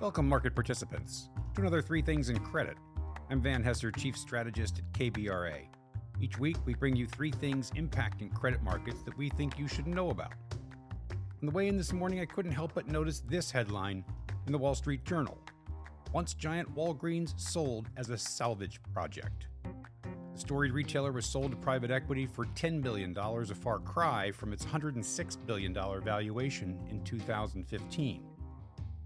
Welcome, market participants, to another Three Things in Credit. I'm Van Hesser, Chief Strategist at KBRA. Each week, we bring you three things impacting credit markets that we think you should know about. On the way in this morning, I couldn't help but notice this headline in the Wall Street Journal. Once giant Walgreens sold as a salvage project. The storied retailer was sold to private equity for $10 billion, a far cry from its $106 billion valuation in 2015.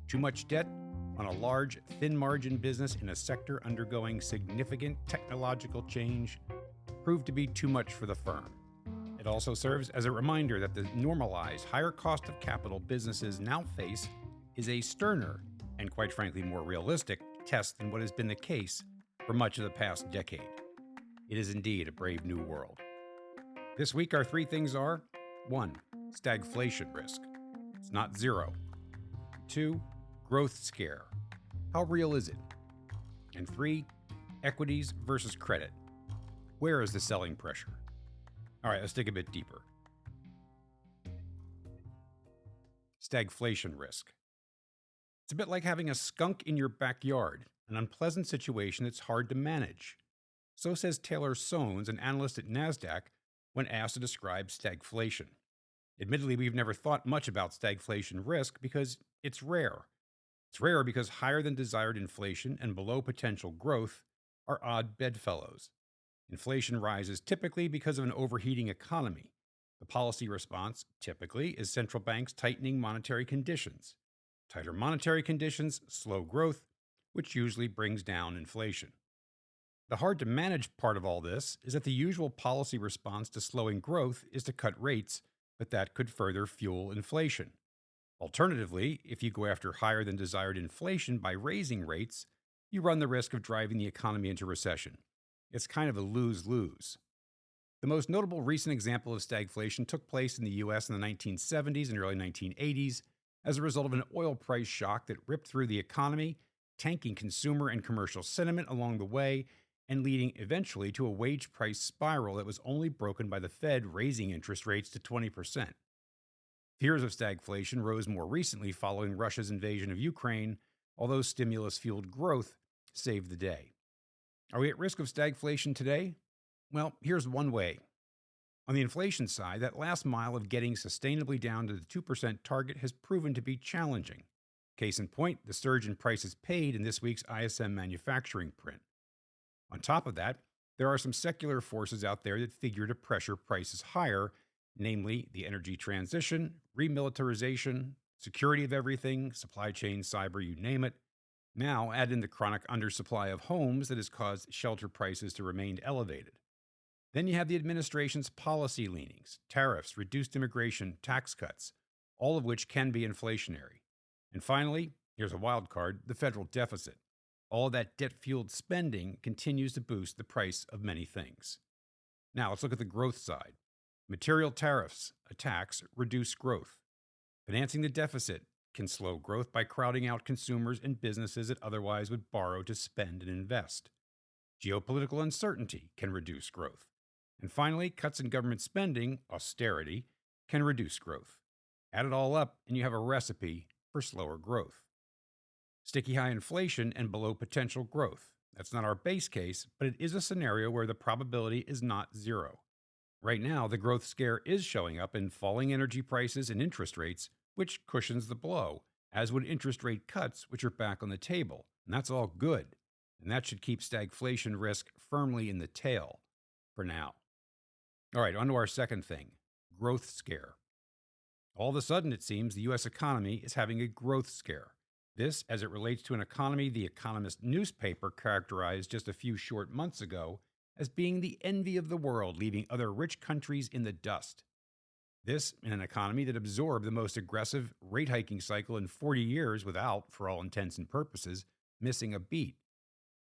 Too much debt on a large, thin-margin business in a sector undergoing significant technological change proved to be too much for the firm. It also serves as a reminder that the normalized, higher cost of capital businesses now face is a sterner and, quite frankly, more realistic test than what has been the case for much of the past decade. It is indeed a brave new world. This week, our three things are: 1. Stagflation risk. It's not zero. 2. Growth scare. How real is it? And 3. Equities versus credit. Where is the selling pressure? All right, let's dig a bit deeper. Stagflation risk. It's a bit like having a skunk in your backyard, an unpleasant situation that's hard to manage. So says Taylor Soanes, an analyst at NASDAQ, when asked to describe stagflation. Admittedly, we've never thought much about stagflation risk because it's rare. It's rare because higher than desired inflation and below potential growth are odd bedfellows. Inflation rises typically because of an overheating economy. The policy response, typically, is central banks tightening monetary conditions. Tighter monetary conditions slow growth, which usually brings down inflation. The hard-to-manage part of all this is that the usual policy response to slowing growth is to cut rates, but that could further fuel inflation. Alternatively, if you go after higher than desired inflation by raising rates, you run the risk of driving the economy into recession. It's kind of a lose-lose. The most notable recent example of stagflation took place in the U.S. in the 1970s and early 1980s as a result of an oil price shock that ripped through the economy, tanking consumer and commercial sentiment along the way, and leading eventually to a wage price spiral that was only broken by the Fed raising interest rates to 20%. Fears of stagflation rose more recently following Russia's invasion of Ukraine, although stimulus-fueled growth saved the day. Are we at risk of stagflation today? Well, here's one way. On the inflation side, that last mile of getting sustainably down to the 2% target has proven to be challenging. Case in point, the surge in prices paid in this week's ISM manufacturing print. On top of that, there are some secular forces out there that figure to pressure prices higher, namely the energy transition, remilitarization, security of everything, supply chain, cyber, you name it. Now add in the chronic undersupply of homes that has caused shelter prices to remain elevated. Then you have the administration's policy leanings, tariffs, reduced immigration, tax cuts, all of which can be inflationary. And finally, here's a wild card, the federal deficit. All that debt-fueled spending continues to boost the price of many things. Now let's look at the growth side. Material tariffs, a tax, reduce growth. Financing the deficit can slow growth by crowding out consumers and businesses that otherwise would borrow to spend and invest. Geopolitical uncertainty can reduce growth. And finally, cuts in government spending, austerity, can reduce growth. Add it all up, and you have a recipe for slower growth. Sticky high inflation and below potential growth. That's not our base case, but it is a scenario where the probability is not zero. Right now, the growth scare is showing up in falling energy prices and interest rates, which cushions the blow, as would interest rate cuts, which are back on the table. And that's all good. And that should keep stagflation risk firmly in the tail for now. All right, on to our second thing, growth scare. All of a sudden, it seems the U.S. economy is having a growth scare. This, as it relates to an economy The Economist newspaper characterized just a few short months ago as being the envy of the world, leaving other rich countries in the dust. This in an economy that absorbed the most aggressive rate hiking cycle in 40 years without, for all intents and purposes, missing a beat.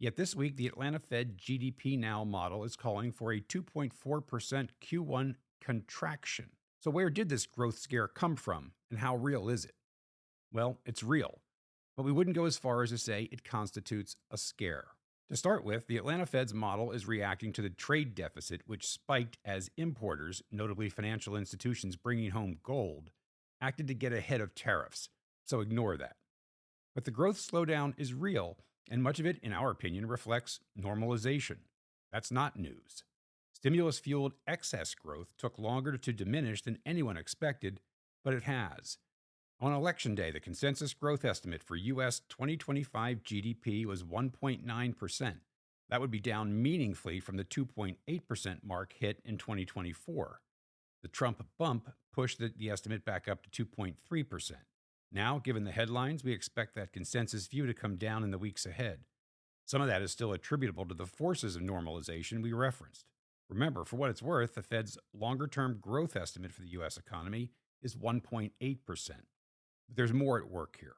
Yet this week, the Atlanta Fed GDP Now model is calling for a 2.4% Q1 contraction. So where did this growth scare come from, and how real is it? Well, it's real, but we wouldn't go as far as to say it constitutes a scare. To start with, the Atlanta Fed's model is reacting to the trade deficit, which spiked as importers, notably financial institutions bringing home gold, acted to get ahead of tariffs, so ignore that. But the growth slowdown is real, and much of it, in our opinion, reflects normalization. That's not news. Stimulus fueled excess growth took longer to diminish than anyone expected, but it has. On Election Day, the consensus growth estimate for U.S. 2025 GDP was 1.9%. That would be down meaningfully from the 2.8% mark hit in 2024. The Trump bump pushed the estimate back up to 2.3%. Now, given the headlines, we expect that consensus view to come down in the weeks ahead. Some of that is still attributable to the forces of normalization we referenced. Remember, for what it's worth, the Fed's longer-term growth estimate for the U.S. economy is 1.8%. But there's more at work here.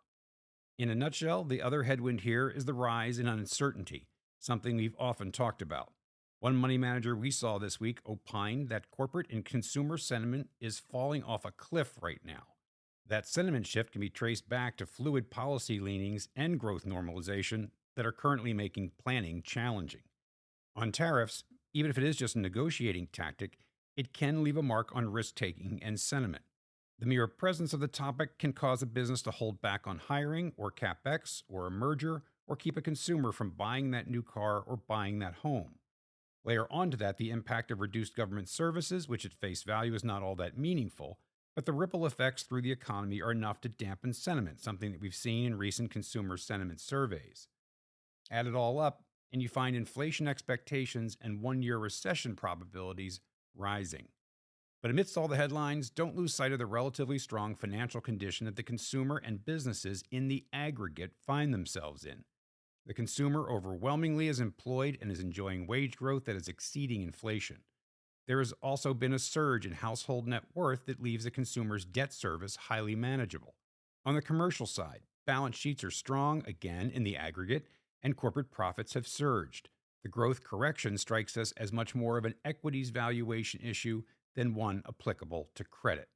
In a nutshell, the other headwind here is the rise in uncertainty, something we've often talked about. One money manager we saw this week opined that corporate and consumer sentiment is falling off a cliff right now. That sentiment shift can be traced back to fluid policy leanings and growth normalization that are currently making planning challenging. On tariffs, even if it is just a negotiating tactic, it can leave a mark on risk-taking and sentiment. The mere presence of the topic can cause a business to hold back on hiring or CapEx or a merger or keep a consumer from buying that new car or buying that home. Layer onto that the impact of reduced government services, which at face value is not all that meaningful, but the ripple effects through the economy are enough to dampen sentiment, something that we've seen in recent consumer sentiment surveys. Add it all up, and you find inflation expectations and one-year recession probabilities rising. But amidst all the headlines, don't lose sight of the relatively strong financial condition that the consumer and businesses in the aggregate find themselves in. The consumer overwhelmingly is employed and is enjoying wage growth that is exceeding inflation. There has also been a surge in household net worth that leaves the consumer's debt service highly manageable. On the commercial side, balance sheets are strong again in the aggregate, and corporate profits have surged. The growth correction strikes us as much more of an equities valuation issue than one applicable to credit.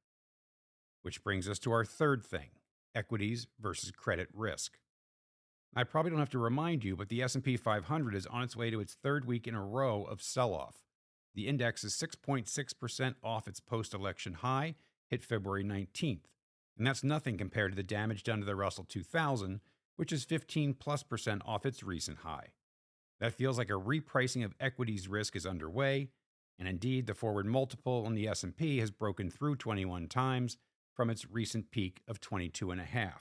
Which brings us to our third thing, equities versus credit risk. I probably don't have to remind you, but the S&P 500 is on its way to its third week in a row of sell-off. The index is 6.6% off its post-election high, hit February 19th. And that's nothing compared to the damage done to the Russell 2000, which is 15+% off its recent high. That feels like a repricing of equities risk is underway, and indeed the forward multiple on the S&P has broken through 21 times from its recent peak of 22.5.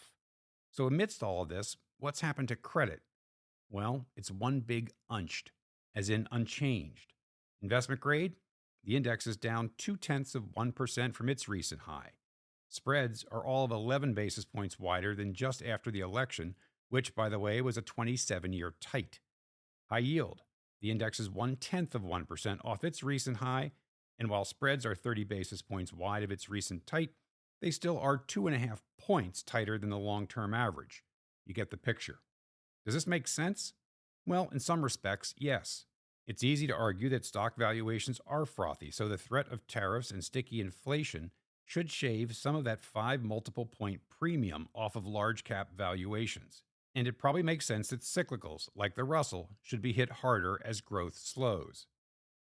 So amidst all of this, what's happened to credit? Well, it's one big unched, as in unchanged. Investment grade, the index is down 0.2% from its recent high. Spreads are all of 11 basis points wider than just after the election, which, by the way, was a 27-year tight. High yield, the index is 0.1% off its recent high, and while spreads are 30 basis points wide of its recent tight, they still are 2.5 points tighter than the long-term average. You get the picture. Does this make sense? Well, in some respects, yes. It's easy to argue that stock valuations are frothy, so the threat of tariffs and sticky inflation should shave some of that 5 multiple point premium off of large cap valuations. And it probably makes sense that cyclicals, like the Russell, should be hit harder as growth slows.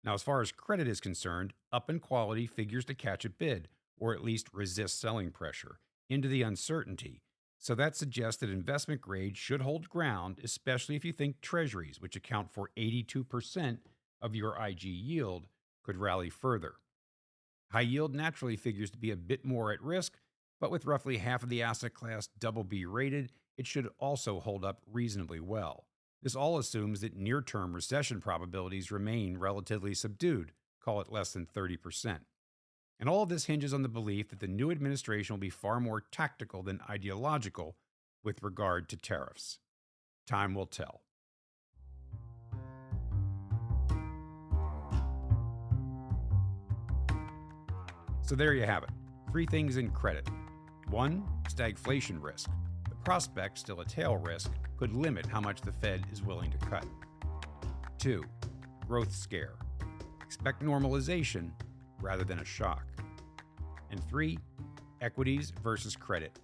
Now, as far as credit is concerned, up in quality figures to catch a bid, or at least resist selling pressure, into the uncertainty. So that suggests that investment grade should hold ground, especially if you think treasuries, which account for 82% of your IG yield, could rally further. High yield naturally figures to be a bit more at risk, but with roughly half of the asset class BB rated, it should also hold up reasonably well. This all assumes that near-term recession probabilities remain relatively subdued, call it less than 30%. And all of this hinges on the belief that the new administration will be far more tactical than ideological with regard to tariffs. Time will tell. So there you have it. 3 things in credit. 1, stagflation risk. The prospect, still a tail risk, could limit how much the Fed is willing to cut. 2, growth scare. Expect normalization rather than a shock. And 3, equities versus credit.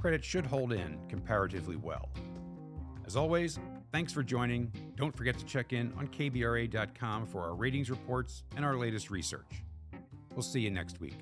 Credit should hold in comparatively well. As always, thanks for joining. Don't forget to check in on kbra.com for our ratings reports and our latest research. We'll see you next week.